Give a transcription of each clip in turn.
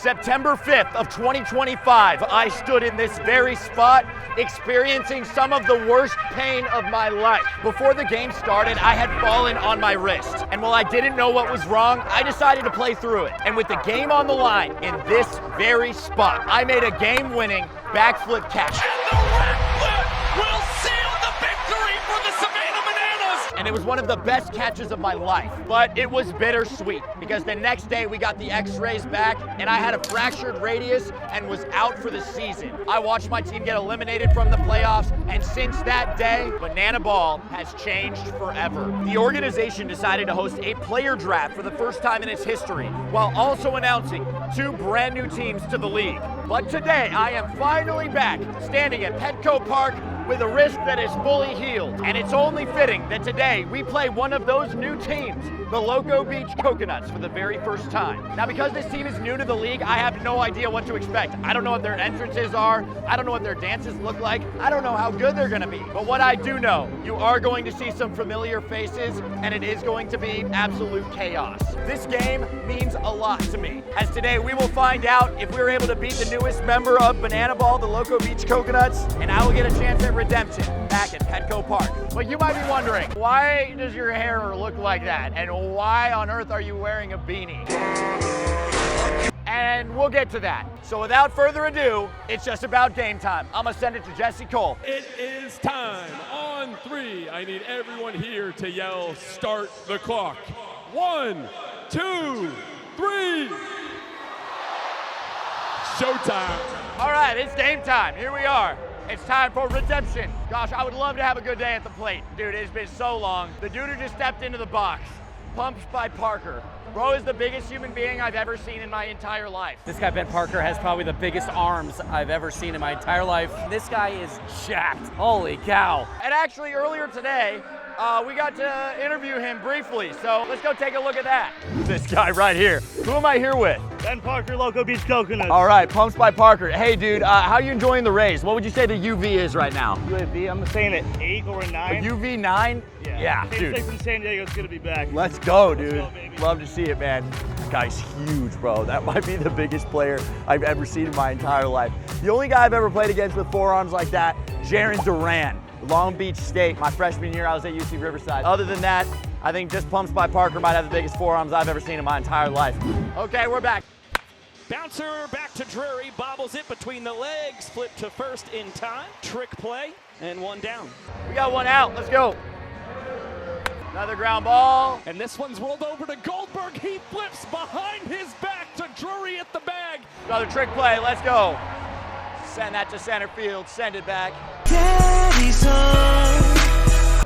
September 5th of 2025, I stood in this very spot experiencing some of the worst pain of my life. Before the game started, I had fallen on my wrist. And while I didn't know what was wrong, I decided to play through it. And with the game on the line in this very spot, I made a game-winning backflip catch. And the red flip will seal the victory for the Savannah Bananas! And it was one of the best catches of my life. But it was bittersweet because the next day we got the x-rays back and I had a fractured radius and was out for the season. I watched my team get eliminated from the playoffs, and since that day, Banana Ball has changed forever. The organization decided to host a player draft for the first time in its history, while also announcing 2 brand new teams to the league. But today, I am finally back, standing at Petco Park with a wrist that is fully healed. And it's only fitting that today we play one of those new teams, the Loco Beach Coconuts, for the very first time. Now, because this team is new to the league, I have no idea what to expect. I don't know what their entrances are. I don't know what their dances look like. I don't know how good they're gonna be. But what I do know, you are going to see some familiar faces, and it is going to be absolute chaos. This game means a lot to me, as today we will find out if we're able to beat the newest member of Banana Ball, the Loco Beach Coconuts, and I will get a chance at redemption back at Petco Park. But you might be wondering, why does your hair look like that? And why on earth are you wearing a beanie? And we'll get to that. So without further ado, it's just about game time. I'm gonna send it to Jesse Cole. It is time. On 3, I need everyone here to yell, start the clock. 1, 2, 3. Showtime. All right, it's game time. Here we are. It's time for redemption. Gosh, I would love to have a good day at the plate. Dude, it's been so long. The dude who just stepped into the box, pumped by Parker. Bro is the biggest human being I've ever seen in my entire life. This guy, Ben Parker, has probably the biggest arms I've ever seen in my entire life. This guy is jacked. Holy cow. And actually, earlier today, we got to interview him briefly, so let's go take a look at that. This guy right here. Who am I here with? Ben Parker, Loco Beach Coconuts. All right, Pumps by Parker. Hey, dude, how are you enjoying the raise? What would you say the UV is right now? UAV, I'm saying at 8 or 9. A UV 9? Yeah, Same dude. from San Diego's gonna be back. Let's go, dude. Let's go, baby. Love to see it, man. That guy's huge, bro. That might be the biggest player I've ever seen in my entire life. The only guy I've ever played against with forearms like that, Jaron Duran, Long Beach State. My freshman year, I was at UC Riverside. Other than that, I think just Pumps by Parker might have the biggest forearms I've ever seen in my entire life. Okay, we're back. Bouncer back to Drury, bobbles it between the legs, flip to first in time, trick play, and 1 down. We got 1 out, let's go. Another ground ball. And this one's rolled over to Goldberg, he flips behind his back to Drury at the bag. Another trick play, let's go. Send that to center field, send it back.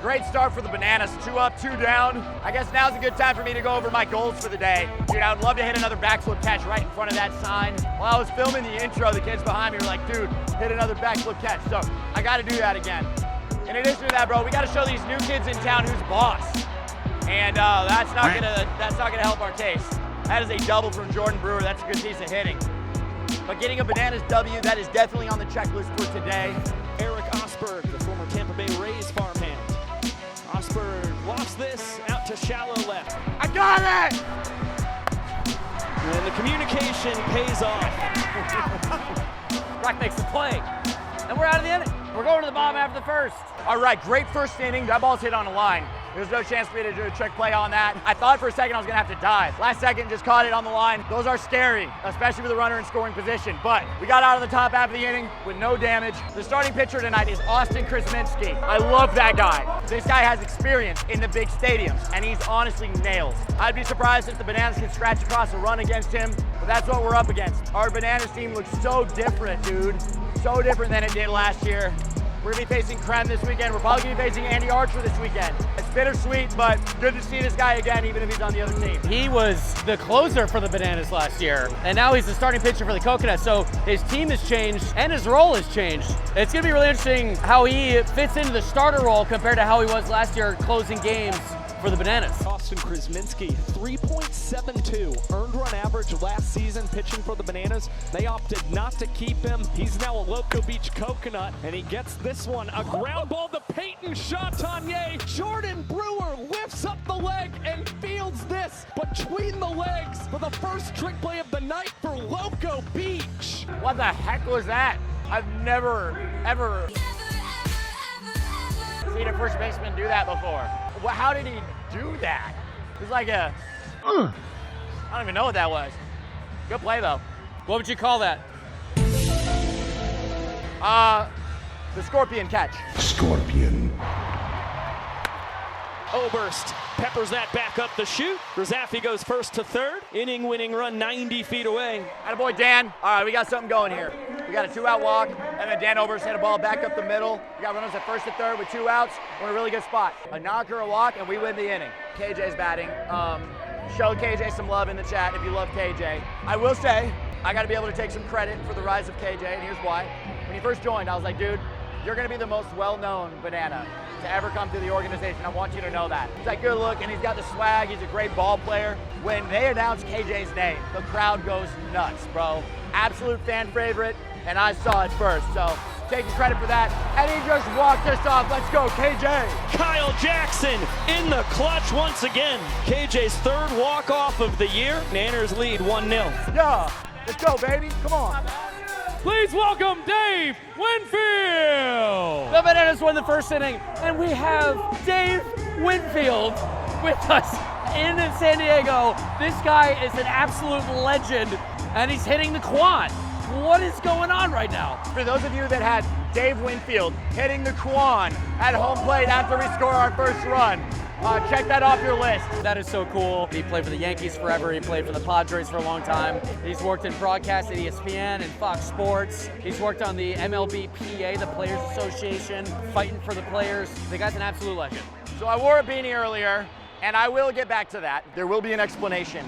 Great start for the Bananas, 2 up, 2 down. I guess now's a good time for me to go over my goals for the day. Dude, I would love to hit another backflip catch right in front of that sign. While I was filming the intro, the kids behind me were like, dude, hit another backflip catch. So I gotta do that again. In addition to that, bro, we gotta show these new kids in town who's boss. And that's not gonna help our case. That is a double from Jordan Brewer. That's a good piece of hitting. But getting a Bananas W, that is definitely on the checklist for today. Eric Osberg, the former Tampa Bay Rays farmhand. Osberg lost this out to shallow left. I got it! And the communication pays off. Rock makes the play. And we're out of the inning. We're going to the bottom after the first. All right, great first inning. That ball's hit on a line. There's no chance for me to do a trick play on that. I thought for a second I was gonna have to dive. Last second, just caught it on the line. Those are scary, especially with a runner in scoring position. But we got out of the top half of the inning with no damage. The starting pitcher tonight is Austin Krasminski. I love that guy. This guy has experience in the big stadiums, and he's honestly nails. I'd be surprised if the Bananas can scratch across a run against him, but that's what we're up against. Our Bananas team looks so different, dude. So different than it did last year. We're gonna be facing Krem this weekend. We're probably gonna be facing Andy Archer this weekend. It's bittersweet, but good to see this guy again, even if he's on the other team. He was the closer for the Bananas last year, and now he's the starting pitcher for the Coconuts, so his team has changed, and his role has changed. It's gonna be really interesting how he fits into the starter role compared to how he was last year closing games for the Bananas. Austin Krasminski, 3.72 earned run average last season pitching for the Bananas. They opted not to keep him. He's now a Loco Beach Coconut, and he gets this one. A ground ball to Peyton Chatagnier. Jordan Brewer lifts up the leg and fields this between the legs for the first trick play of the night for Loco Beach. What the heck was that? I've never, ever seen a first baseman do that before. How did he do that? It was like a, I don't even know what that was. Good play though. What would you call that? The scorpion catch. Scorpion. Oberst peppers that back up the chute. Rizaffi goes first to third. Inning-winning run 90 feet away. Attaboy, Dan. All right, we got something going here. We got a 2-out walk, and then Dan Oberst hit a ball back up the middle. We got runners at first and third with 2 outs. We're in a really good spot. A knocker, a walk, and we win the inning. KJ's batting. Show KJ some love in the chat if you love KJ. I will say, I got to be able to take some credit for the rise of KJ, and here's why. When he first joined, I was like, dude, you're going to be the most well-known banana to ever come through the organization. I want you to know that. He's got good look, and he's got the swag. He's a great ball player. When they announce KJ's name, the crowd goes nuts, bro. Absolute fan favorite, and I saw it first, so taking credit for that. And he just walked us off. Let's go, KJ. Kyle Jackson in the clutch once again. KJ's third walk-off of the year. Nanners lead 1-0. Yeah, let's go, baby. Come on. Please welcome Dave Winfield. The Bananas won the first inning, and we have Dave Winfield with us in San Diego. This guy is an absolute legend, and he's hitting the quad. What is going on right now? For those of you that had Dave Winfield hitting the Quan at home plate after we score our first run, check that off your list. That is so cool. He played for the Yankees forever. He played for the Padres for a long time. He's worked in broadcast at ESPN and Fox Sports. He's worked on the MLBPA, the Players Association, fighting for the players. The guy's an absolute legend. So I wore a beanie earlier, and I will get back to that. There will be an explanation.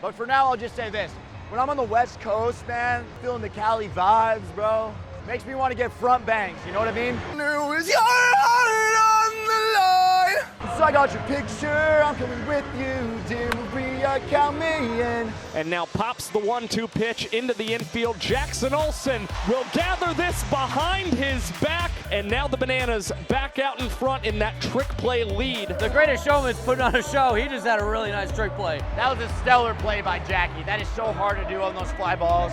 But for now, I'll just say this. When I'm on the West Coast, man, feeling the Cali vibes, bro, makes me want to get front bangs, you know what I mean? It was your heart on the line. So I got your picture, I'm coming with you, dear Maria, count me in. And now pops the 1-2 pitch into the infield. Jackson Olsen will gather this behind his back. And now the Bananas back out in front in that trick play lead. The greatest showman's putting on a show. He just had a really nice trick play. That was a stellar play by Jackie. That is so hard to do on those fly balls.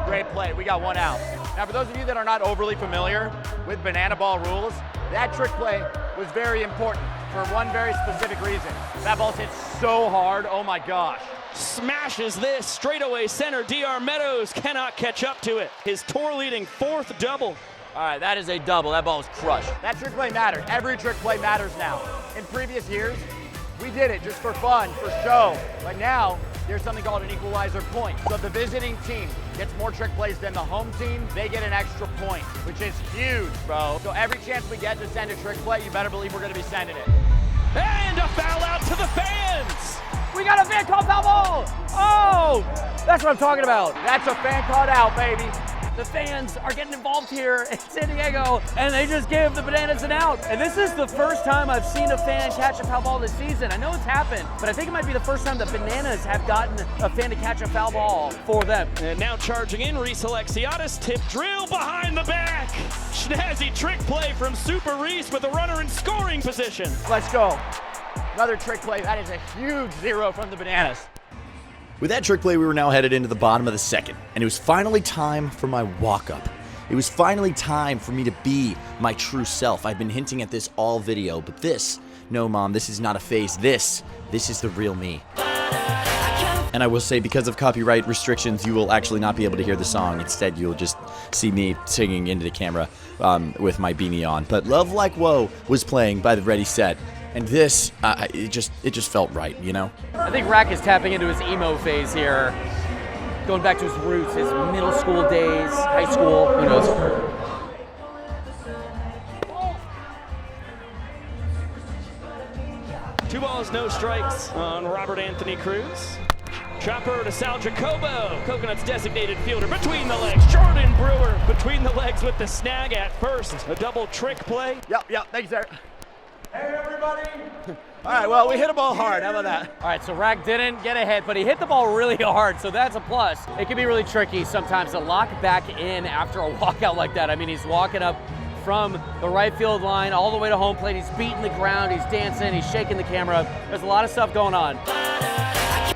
Great play. We got 1 out. Now, for those of you that are not overly familiar with banana ball rules, that trick play was very important for one very specific reason. That ball's hit so hard, oh my gosh. Smashes this straightaway center. DR Meadows cannot catch up to it. His tour-leading 4th double. All right, that is a double. That ball was crushed. That trick play mattered. Every trick play matters now. In previous years, we did it just for fun, for show. But now, there's something called an equalizer point. So if the visiting team gets more trick plays than the home team, they get an extra point, which is huge, bro. So every chance we get to send a trick play, you better believe we're gonna be sending it. And a foul out to the fans. We got a fan called foul ball. Oh, that's what I'm talking about. That's a fan caught out, baby. The fans are getting involved here in San Diego, and they just gave the Bananas an out. And this is the first time I've seen a fan catch a foul ball this season. I know it's happened, but I think it might be the first time the Bananas have gotten a fan to catch a foul ball for them. And now charging in, Reese Alexiadis, tip drill behind the back. Snazzy trick play from Super Reese with a runner in scoring position. Let's go. Another trick play. That is a huge 0 from the Bananas. With that trick play, we were now headed into the bottom of the second, and it was finally time for my walk-up. It was finally time for me to be my true self. I've been hinting at this all video, but this, no mom, this is not a face. This is the real me. And I will say, because of copyright restrictions, you will actually not be able to hear the song. Instead, you'll just see me singing into the camera with my beanie on. But Love Like Whoa was playing by the Ready Set. And this, it just felt right, you know? I think Rack is tapping into his emo phase here, going back to his roots, his middle school days, high school, who knows? 2 balls, no strikes on Robert Anthony Cruz. Chopper to Sal Jacobo. Coconuts designated fielder between the legs. Jordan Brewer between the legs with the snag at first. A double trick play. Yep, thank you, sir. Hey, everybody. All right, well, we hit a ball hard. How about that? All right, so Rack didn't get a hit, but he hit the ball really hard, so that's a plus. It can be really tricky sometimes to lock back in after a walkout like that. I mean, he's walking up from the right field line all the way to home plate. He's beating the ground, he's dancing, he's shaking the camera. There's a lot of stuff going on.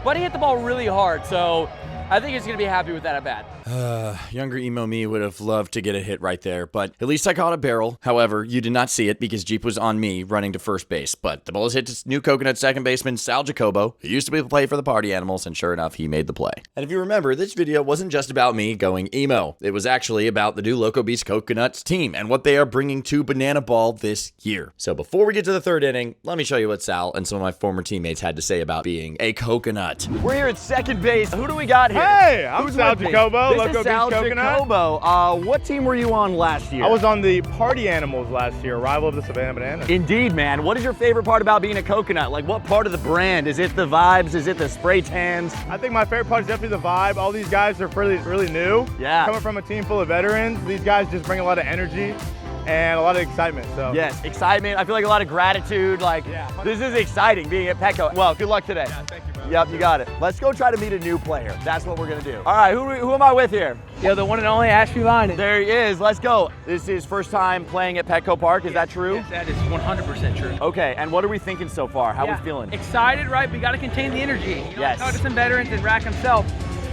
But he hit the ball really hard, so I think he's going to be happy with that at bat. Younger emo me would have loved to get a hit right there, but at least I caught a barrel. However, you did not see it because Jeep was on me running to first base. But the ball is hit to new Coconut second baseman Sal Jacobo, who used to play for the Party Animals, and sure enough, he made the play. And if you remember, this video wasn't just about me going emo. It was actually about the new Loco Beach Coconuts team and what they are bringing to Banana Ball this year. So before we get to the third inning, let me show you what Sal and some of my former teammates had to say about being a coconut. We're here at second base. Who do we got here? Hey, I'm Who's Sal with me? Jacobo, This Loco is Sal Beach Coconut. Jacobo. What team were you on last year? I was on the Party Animals last year, rival of the Savannah Bananas. Indeed, man. What is your favorite part about being a coconut? Like, what part of the brand? Is it the vibes? Is it the spray tans? I think my favorite part is definitely the vibe. All these guys are really new. Yeah. Coming from a team full of veterans, these guys just bring a lot of energy and a lot of excitement. So Yes, excitement. I feel like a lot of gratitude. Like, this is exciting being at Petco. Well, good luck today. Yeah, thank you, brother. Yep, you got it. Let's go try to meet a new player. That's what we're gonna do. All right, who am I with here? Yo, the one and only Ashby Line. There he is. Let's go. This is first time playing at Petco Park. Is that true? Yes, that is 100% true. Okay, and what are we thinking so far? How Yeah. we feeling? Excited, right? We got to contain the energy. You know, Yes. I talked to some veterans and Rack himself.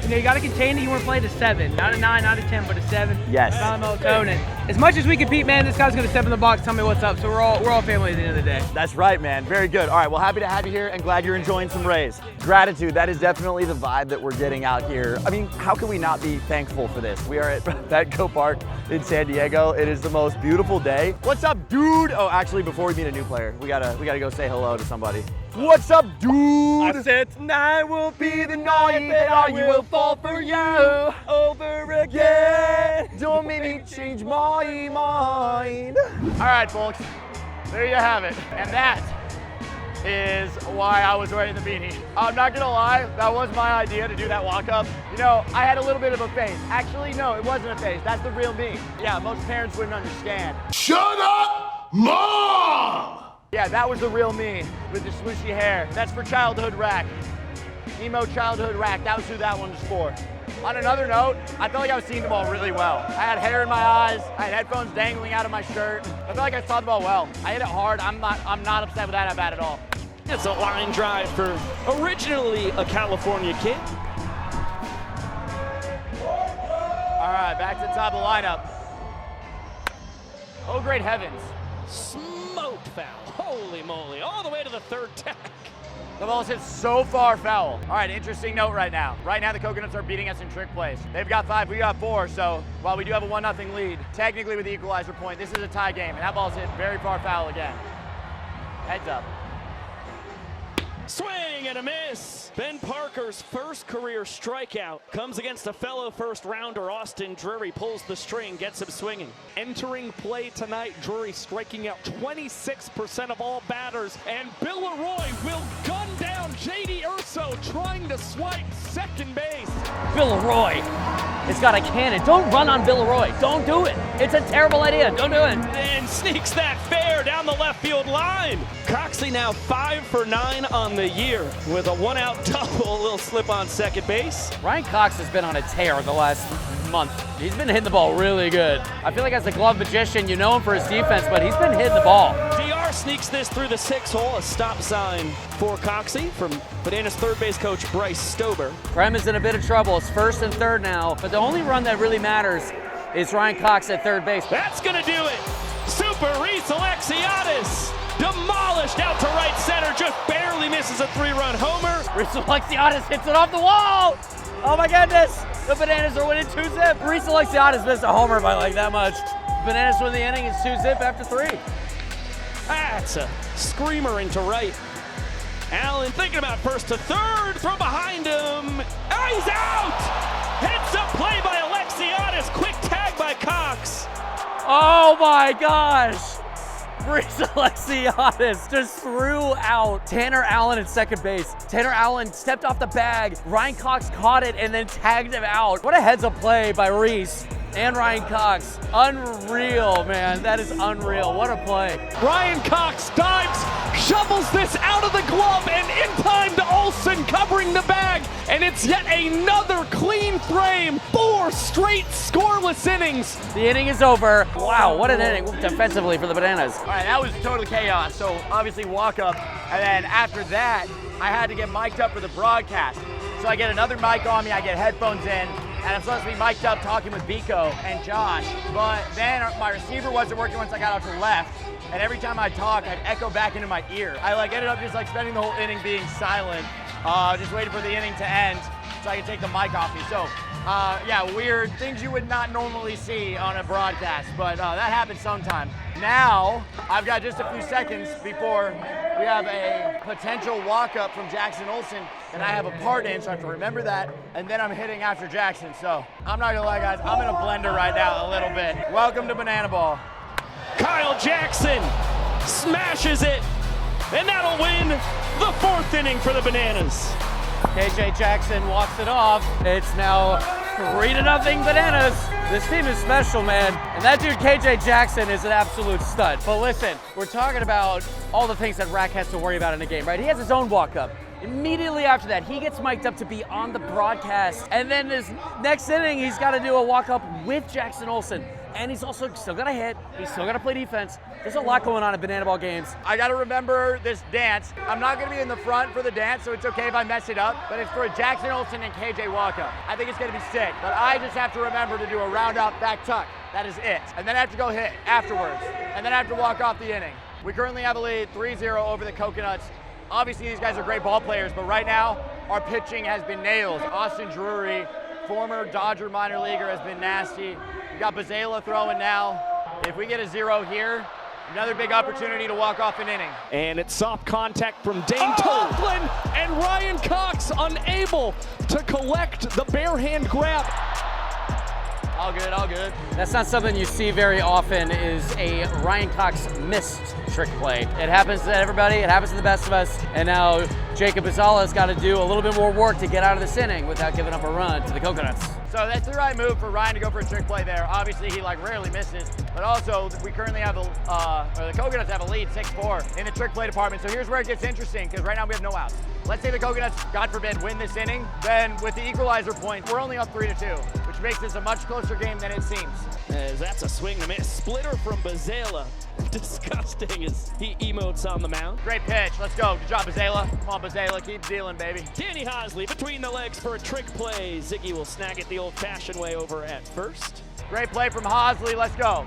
You know, you got to contain it. You want to play to 7, not a 9, not a 10, but a 7. Yes. Solid melatonin. As much as we compete, man, this guy's gonna step in the box, tell me what's up. So we're all family at the end of the day. That's right, man. Very good. All right, well, happy to have you here and glad you're enjoying some Rays. Gratitude, that is definitely the vibe that we're getting out here. I mean, how can we not be thankful for this? We are at Petco Park in San Diego. It is the most beautiful day. What's up, dude? Oh, actually, before we meet a new player, we gotta go say hello to somebody. What's up, dude? I said Tonight will be the night that I will fall for you over again. Don't make me change my mind. All right, folks, there you have it. And that is why I was wearing the beanie. I'm not gonna lie, that was my idea to do that walk-up. You know, I had a little bit of a face. Actually, no, it wasn't a face. That's the real me. Yeah, most parents wouldn't understand. Shut up, Mom! Yeah, that was the real me with the swooshy hair. That's for childhood rack. Emo childhood rack, that was who that one was for. On another note, I felt like I was seeing the ball really well. I had hair in my eyes, I had headphones dangling out of my shirt. I felt like I saw the ball well. I hit it hard, I'm not upset with that at bat at all. It's a line drive for originally a California kid. All right, back to the top of the lineup. Oh, great heavens. Smoked foul. Holy moly. All the way to the third tack. The ball's hit so far foul. All right, interesting note right now. Right now, the Coconuts are beating us in trick plays. They've got 5, we got 4, so while we do have a 1-0 lead, technically with the equalizer point, this is a tie game, and that ball's hit very far foul again. Heads up. Swing and a miss. Ben Parker's first career strikeout comes against a fellow first rounder, Austin Drury. Pulls the string, gets him swinging. Entering play tonight, Drury striking out 26% of all batters. And Bill Leroy will gun down J.D. Urso trying to swipe second base. Bill Leroy has got a cannon. Don't run on Bill Leroy. Don't do it. It's a terrible idea. Don't do it. And sneaks that fair down the left field line. Coxey now 5 for 9 on the year with a 1-out double, a little slip on second base. Ryan Cox has been on a tear the last month. He's been hitting the ball really good. I feel like as a glove magician, you know him for his defense, but he's been hitting the ball. DR sneaks this through the 6 hole, a stop sign for Coxey from Bananas third base coach Bryce Stober. Prem is in a bit of trouble. It's first and third now, but the only run that really matters is Ryan Cox at third base. That's gonna do it. Super Reese Alexiadis demolished out to right center, just barely misses a 3-run homer. Reese Alexiadis hits it off the wall. Oh my goodness. The Bananas are winning 2-zip. Reese Alexiadis missed a homer by like that much. Bananas win the inning. It's 2-zip after 3. That's a screamer into right. Allen thinking about first to third, throw behind him. Oh, he's out! Heads up play by Alexiadis, quick tag by Cox. Oh my gosh. Reese Alexiadis just threw out Tanner Allen at second base. Tanner Allen stepped off the bag. Ryan Cox caught it and then tagged him out. What a heads-up play by Reese. and Ryan Cox. Unreal, man. That is unreal. What a play. Ryan Cox dives, shovels this out of the glove, and in time to Olsen covering the bag. And it's yet another clean frame. 4 straight scoreless innings. The inning is over. Wow, what an inning defensively for the Bananas. All right, that was total chaos. So obviously walk up, and then after that, I had to get mic'd up for the broadcast. So I get another mic on me, I get headphones in, and I'm supposed to be mic'd up talking with Biko and Josh. But then my receiver wasn't working once I got out to left, and every time I talk, I'd echo back into my ear. I ended up just spending the whole inning being silent, just waiting for the inning to end so I could take the mic off me. So yeah, weird things you would not normally see on a broadcast, but that happens sometime. Now, I've got just a few seconds before we have a potential walk-up from Jackson Olsen that I have a part in, so I have to remember that, and then I'm hitting after Jackson. So I'm not gonna lie, guys, I'm in a blender right now a little bit. Welcome to Banana Ball. Kyle Jackson smashes it, and that'll win the 4th inning for the Bananas. KJ Jackson walks it off. It's now 3-0 Bananas. This team is special, man. And that dude, KJ Jackson, is an absolute stud. But listen, we're talking about all the things that Rack has to worry about in a game, right? He has his own walk-up. Immediately after that, he gets mic'd up to be on the broadcast. And then this next inning, he's got to do a walk-up with Jackson Olsen. And he's also still got to hit. He's still got to play defense. There's a lot going on in Banana Ball games. I got to remember this dance. I'm not going to be in the front for the dance, so it's okay if I mess it up. But it's for a Jackson Olsen and KJ walk-up. I think it's going to be sick. But I just have to remember to do a round-out back tuck. That is it. And then I have to go hit afterwards. And then I have to walk off the inning. We currently have a lead 3-0 over the Coconuts. Obviously, these guys are great ball players, but right now, our pitching has been nails. Austin Drury, former Dodger minor leaguer, has been nasty. We got Bazela throwing now. If we get a 0 here, another big opportunity to walk off an inning. And it's soft contact from Dane Toughlin, and Ryan Cox unable to collect the bare hand grab. All good, all good. That's not something you see very often, is a Ryan Cox missed trick play. It happens to everybody, it happens to the best of us, and now Jacob Bazala's got to do a little bit more work to get out of this inning without giving up a run to the Coconuts. So that's the right move for Ryan to go for a trick play there. Obviously, he rarely misses, but also we currently have the Coconuts have a lead 6-4 in the trick play department. So here's where it gets interesting, because right now we have no outs. Let's say the Coconuts, God forbid, win this inning, then with the equalizer point, we're only up 3-2, which makes this a much closer game than it seems. As that's a swing and a miss. Splitter from Bazela. Disgusting as he emotes on the mound. Great pitch. Let's go. Good job, Bazela. Come on, Bazela. Keep dealing, baby. Danny Hosley between the legs for a trick play. Ziggy will snag it the old-fashioned way over at first. Great play from Hosley. Let's go.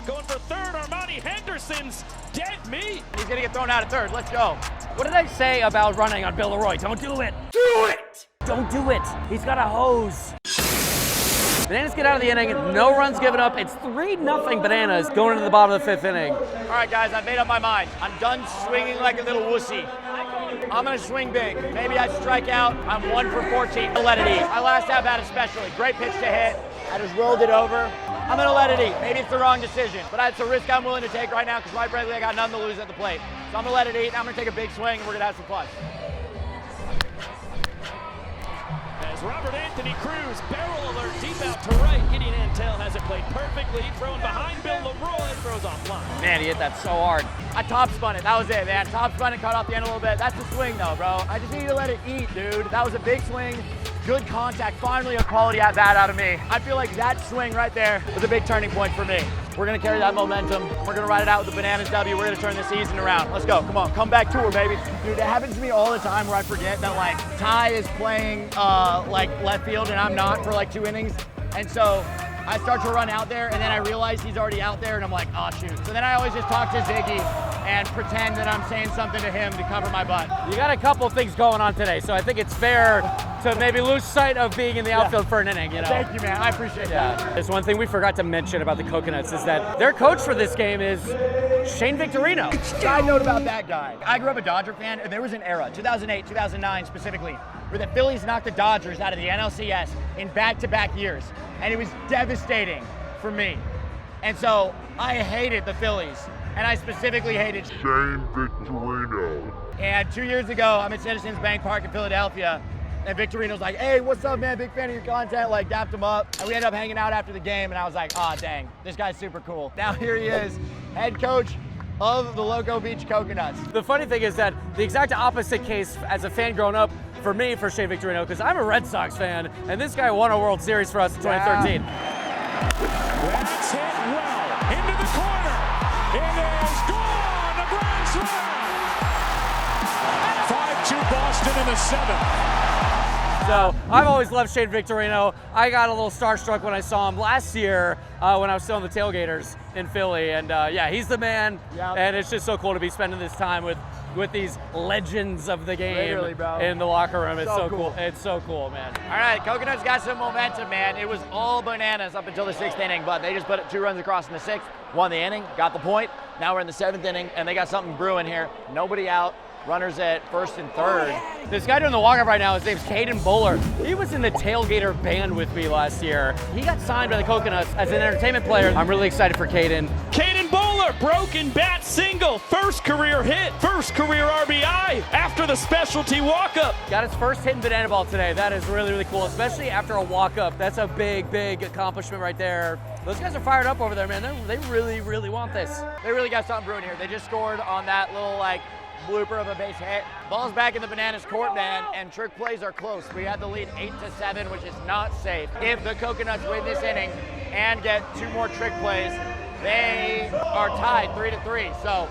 Going for third, Armani Henderson's dead meat. He's going to get thrown out at third. Let's go. What did I say about running on Bill Leroy? Don't do it. Do it. Don't do it. He's got a hose. Bananas get out of the inning, no runs given up. It's 3-0 Bananas going into the bottom of the 5th inning. All right, guys, I've made up my mind. I'm done swinging like a little wussy. I'm gonna swing big. Maybe I strike out. I'm 1 for 14. I'll let it eat. My last at bat especially. Great pitch to hit. I just rolled it over. I'm gonna let it eat. Maybe it's the wrong decision, but it's a risk I'm willing to take right now because quite frankly, I got nothing to lose at the plate. So I'm gonna let it eat, and I'm gonna take a big swing, and we're gonna have some fun. As Robert Anthony Cruz, barrel alert deep out to right. Gideon Antel has it played perfectly. Throwing behind Bill Leroy, throws offline. Man, he hit that so hard. I top spun it. That was it, man. Top spun it, cut off the end a little bit. That's the swing, though, bro. I just need to let it eat, dude. That was a big swing. Good contact. Finally, a quality at bat out of me. I feel like that swing right there was a big turning point for me. We're gonna carry that momentum. We're gonna ride it out with the Bananas W. We're gonna turn the season around. Let's go. Come on, come back tour, baby. Dude, it happens to me all the time where I forget that Ty is playing left field and I'm not for 2 innings, and so I start to run out there, and then I realize he's already out there, and I'm like, oh shoot. So then I always just talk to Ziggy and pretend that I'm saying something to him to cover my butt. You got a couple things going on today, so I think it's fair to maybe lose sight of being in the outfield for an inning, you know? Thank you, man. I appreciate that. There's one thing we forgot to mention about the Coconuts is that their coach for this game is Shane Victorino. Side note about that guy. I grew up a Dodger fan, and there was an era, 2008, 2009 specifically, where the Phillies knocked the Dodgers out of the NLCS in back-to-back years. And it was devastating for me. And so I hated the Phillies. And I specifically hated Shane Victorino. And 2 years ago, I'm at Citizens Bank Park in Philadelphia. And Victorino's like, hey, what's up, man? Big fan of your content. Like, dapped him up. And we ended up hanging out after the game, and I was like, oh, dang, this guy's super cool. Now here he is, head coach of the Loco Beach Coconuts. The funny thing is that the exact opposite case as a fan growing up for me, for Shane Victorino, because I'm a Red Sox fan, and this guy won a World Series for us in 2013. That's hit well into the corner. It is gone. A grand slam. 5-2 Boston in the 7th. So I've always loved Shane Victorino. I got a little starstruck when I saw him last year when I was still on the Tailgaters in Philly. And yeah, he's the man. Yep. And it's just so cool to be spending this time with these legends of the game. Literally, bro. In the locker room. It's so cool. cool. It's so cool, man. All right, Coconuts got some momentum, man. It was all bananas up until the 6th inning, but they just put 2 runs across in the 6th, won the inning, got the point. Now we're in the 7th inning, and they got something brewing here. Nobody out. Runners at 1st and 3rd. This guy doing the walk-up right now, his name's Caden Bowler. He was in the Tailgater band with me last year. He got signed by the Coconuts as an entertainment player. I'm really excited for Caden. Caden Bowler, broken bat single, first career hit, first career RBI after the specialty walk-up. Got his first hit in banana ball today. That is really, really cool, especially after a walk-up. That's a big, big accomplishment right there. Those guys are fired up over there, man. They really, really want this. They really got something brewing here. They just scored on that little, like, blooper of a base hit. Ball's back in the Bananas court, man, and trick plays are close. We had the lead 8-7, which is not safe. If the Coconuts win this inning and get 2 more trick plays, they are tied 3-3. So,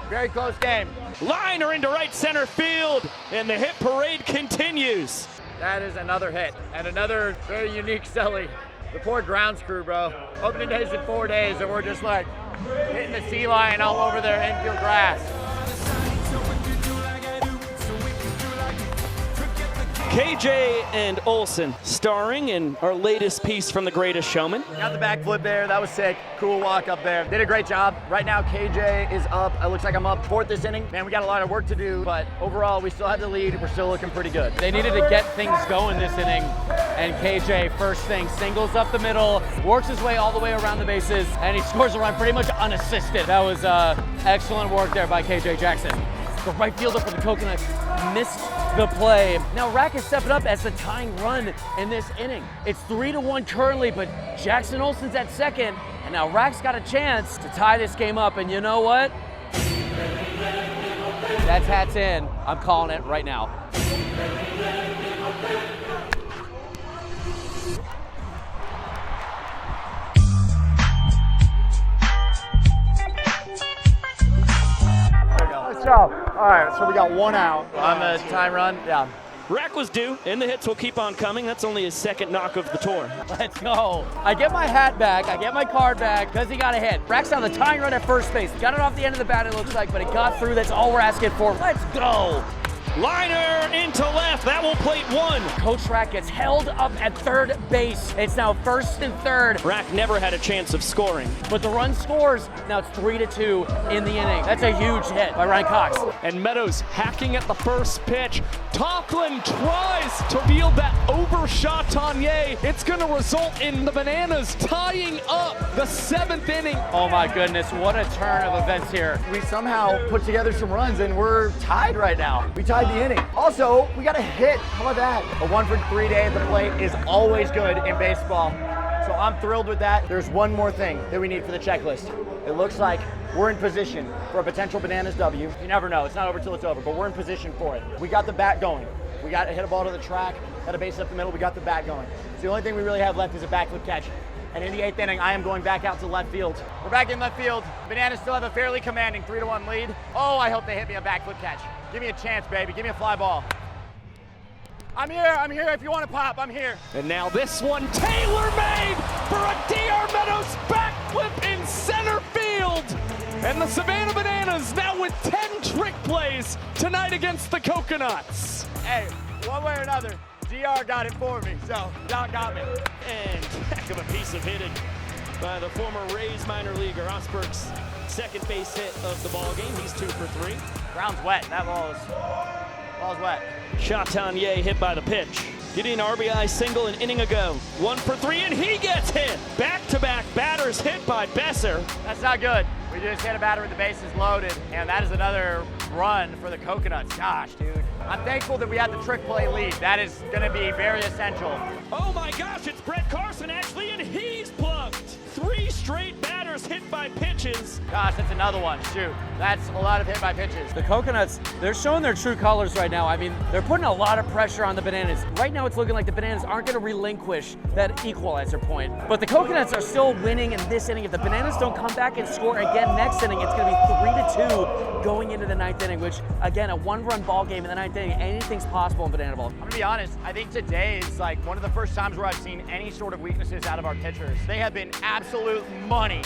very close game. Liner into right center field, and the hit parade continues. That is another hit, and another very unique Selly. The poor grounds crew, bro. Opening days in 4 days, and we're just like hitting the sea line all over their infield grass. KJ and Olsen starring in our latest piece from The Greatest Showman. Got the backflip there. That was sick. Cool walk up there. Did a great job. Right now, KJ is up. It looks like I'm up 4th this inning. Man, we got a lot of work to do, but overall, we still have the lead. We're still looking pretty good. They needed to get things going this inning, and KJ, first thing, singles up the middle, works his way all the way around the bases, and he scores a run pretty much unassisted. That was excellent work there by KJ Jackson. The right fielder for the Coconuts missed the play. Now Rack is stepping up as the tying run in this inning. It's 3-1 currently, but Jackson Olsen's at second, and now Rack's got a chance to tie this game up, and you know what? That's hats in. I'm calling it right now. All right, so we got 1 out on the time run. Yeah. Rack was due, and the hits will keep on coming. That's only his 2nd knock of the tour. Let's go. I get my hat back, I get my card back, because he got a hit. Rack's on the tying run at first base. Got it off the end of the bat, it looks like, but it got through. That's all we're asking for. Let's go. Liner into left, that will plate 1. Coach Rack gets held up at 3rd base. It's now 1st and 3rd. Rack never had a chance of scoring. But the run scores. Now it's 3-2 in the inning. That's a huge hit by Ryan Cox. And Meadows hacking at the first pitch. Toplan tries to field that overshot Tanya. It's going to result in the Bananas tying up the 7th inning. Oh my goodness, what a turn of events here. We somehow put together some runs, and we're tied right now. We tied the inning. Also, we got a hit. How about that? A 1-for-3 day at the plate is always good in baseball. So I'm thrilled with that. There's one more thing that we need for the checklist. It looks like we're in position for a potential Bananas W. You never know. It's not over till it's over, but we're in position for it. We got the bat going. We got to hit a ball to the track, got a base up the middle. We got the bat going. So the only thing we really have left is a backflip catch. And in the 8th inning, I am going back out to left field. We're back in left field. Bananas still have a fairly commanding 3-1 lead. Oh, I hope they hit me a backflip catch. Give me a chance, baby. Give me a fly ball. I'm here if you want to pop, I'm here. And now this one, tailor-made for a DR Meadows backflip in center field. And the Savannah Bananas now with 10 trick plays tonight against the Coconuts. Hey, one way or another, DR got it for me, so Doc got me. And heck of a piece of hitting by the former Rays minor leaguer. Osberg's 2nd base hit of the ball game. He's 2 for 3. Ground's wet. That ball's wet. Chatanier hit by the pitch. Getting an RBI single an inning ago. 1 for 3, and he gets hit. Back-to-back batters hit by Besser. That's not good. We just hit a batter with the bases loaded, and that is another run for the Coconuts. Gosh, dude. I'm thankful that we had the trick play lead. That is going to be very essential. Oh my gosh, it's Brett Carson actually, and he's plucked. 3 straight batters hit by pitches. Gosh, that's another one. Shoot, that's a lot of hit by pitches. The Coconuts, they're showing their true colors right now. I mean, they're putting a lot of pressure on the Bananas. Right now it's looking like the Bananas aren't going to relinquish that equalizer point. But the Coconuts are still winning in this inning. If the Bananas don't come back and score again next inning, it's going to be 3-2 going into the 9th inning, which, again, a 1-run ball game in the 9th inning, anything's possible in Banana Ball. I'm going to be honest, I think today is like one of the first times where I've seen any sort of weaknesses out of our pitchers. They have been absolute money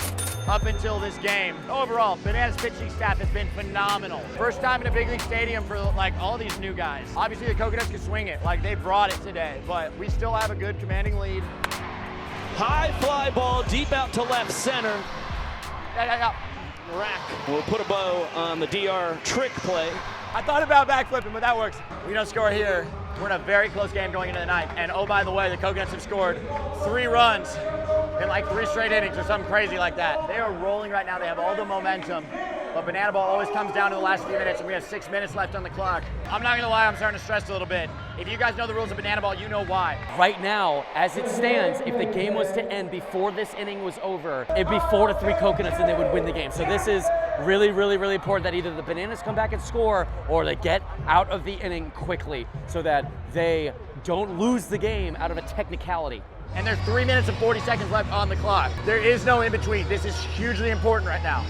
up until this game. Overall, Bananas pitching staff has been phenomenal. First time in a big league stadium for like all these new guys. Obviously the Coconuts can swing it, like they brought it today, but we still have a good commanding lead. High fly ball deep out to left center. Yeah. Rack will put a bow on the DR trick play. I thought about backflipping, but that works. We don't score here. We're in a very close game going into the 9th. And oh, by the way, the Coconuts have scored 3 runs in like 3 straight innings or something crazy like that. They are rolling right now. They have all the momentum. But Banana Ball always comes down to the last few minutes, and we have 6 minutes left on the clock. I'm not gonna lie, I'm starting to stress a little bit. If you guys know the rules of Banana Ball, you know why. Right now, as it stands, if the game was to end before this inning was over, it'd be 4-3 Coconuts and they would win the game. So this is really, really, really important that either the Bananas come back and score or they get out of the inning quickly so that they don't lose the game out of a technicality. And there's 3 minutes and 40 seconds left on the clock. There is no in between. This is hugely important right now.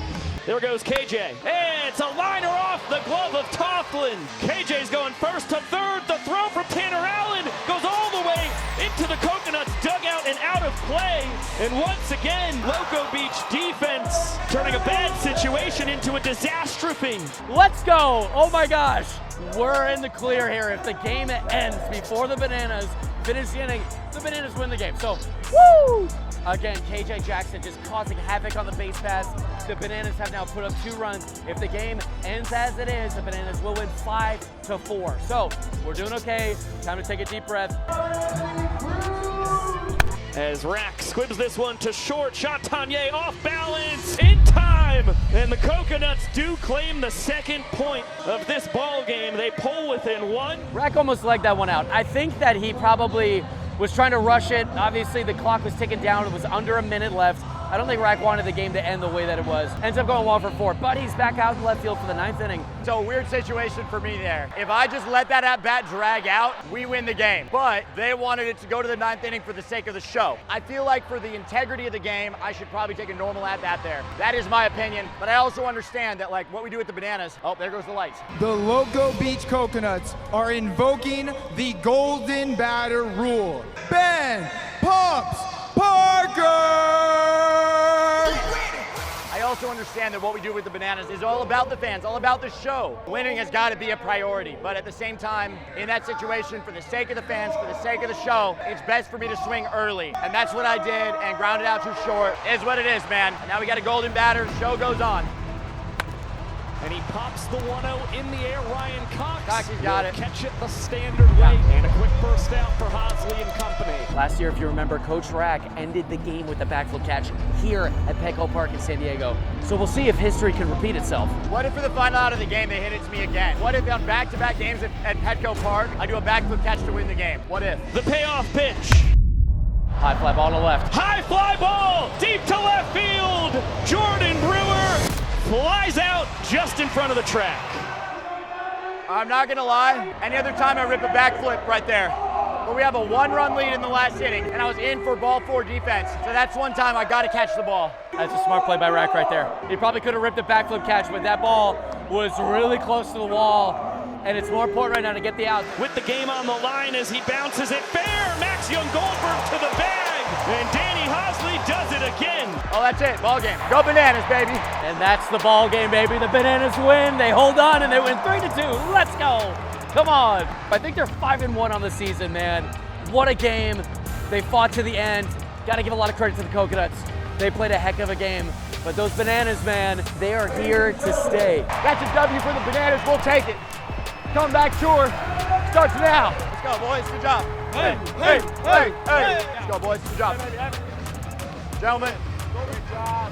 There goes KJ. And it's a liner off the glove of Coughlin. KJ's going first to third. The throw from Tanner Allen goes all the way into the Coconuts dugout and out of play. And once again, Loco Beach defense turning a bad situation into a disastrous. Let's go! Oh my gosh! We're in the clear here. If the game ends before the Bananas finish the inning, the Bananas win the game. So, woo! Again, KJ Jackson just causing havoc on the base pass. The Bananas have now put up 2 runs. If the game ends as it is, the Bananas will win 5-4. So, we're doing okay. Time to take a deep breath. As Rack squibs this one to short, Chatanier off balance in time, and the Coconuts do claim the 2nd point of this ball game. They pull within 1. Rack almost legged that one out. I think that he probably was trying to rush it. Obviously, the clock was ticking down. It was under a minute left. I don't think Rack wanted the game to end the way that it was. Ends up going 1-for-4, but he's back out in left field for the 9th inning. So a weird situation for me there. If I just let that at-bat drag out, we win the game. But they wanted it to go to the 9th inning for the sake of the show. I feel like for the integrity of the game, I should probably take a normal at-bat there. That is my opinion, but I also understand that like what we do with the Bananas, oh, there goes the lights. The Loco Beach Coconuts are invoking the golden batter rule. Ben Pumps Parker! I also understand that what we do with the Bananas is all about the fans, all about the show. Winning has got to be a priority, but at the same time, in that situation, for the sake of the fans, for the sake of the show, it's best for me to swing early. And that's what I did, and grounded out too short. Is what it is, man. And now we got a golden batter, show goes on. And he pops the 1-0 in the air. Ryan Cox Coxie's got it. Catch it the standard way. And a quick burst out for Hosley and company. Last year, if you remember, Coach Rack ended the game with a backflip catch here at Petco Park in San Diego. So we'll see if history can repeat itself. What if for the final out of the game they hit it to me again? What if on back-to-back games at Petco Park, I do a backflip catch to win the game? What if? The payoff pitch. High fly ball to left. High fly ball deep to left field. Jordan Brewer flies out just in front of the track. I'm not gonna lie, any other time I rip a backflip right there. But we have a 1-run lead in the last inning, and I was in for ball 4 defense. So that's one time I gotta catch the ball. That's a smart play by Rack right there. He probably could have ripped a backflip catch, but that ball was really close to the wall. And it's more important right now to get the out. With the game on the line as he bounces it fair, Max Young Goldberg to the bag, and Danny Hosley does it again. Oh, that's it, ball game. Go Bananas, baby. And that's the ball game, baby. The Bananas win, they hold on, and they win 3-2. Let's go. Come on. I think they're 5-1 on the season, man. What a game. They fought to the end. Got to give a lot of credit to the Coconuts. They played a heck of a game. But those Bananas, man, they are here to stay. That's a W for the Bananas. We'll take it. Comeback tour starts now. Let's go, boys. Good job. Hey. Let's go, boys. Good job. Gentlemen. Good job.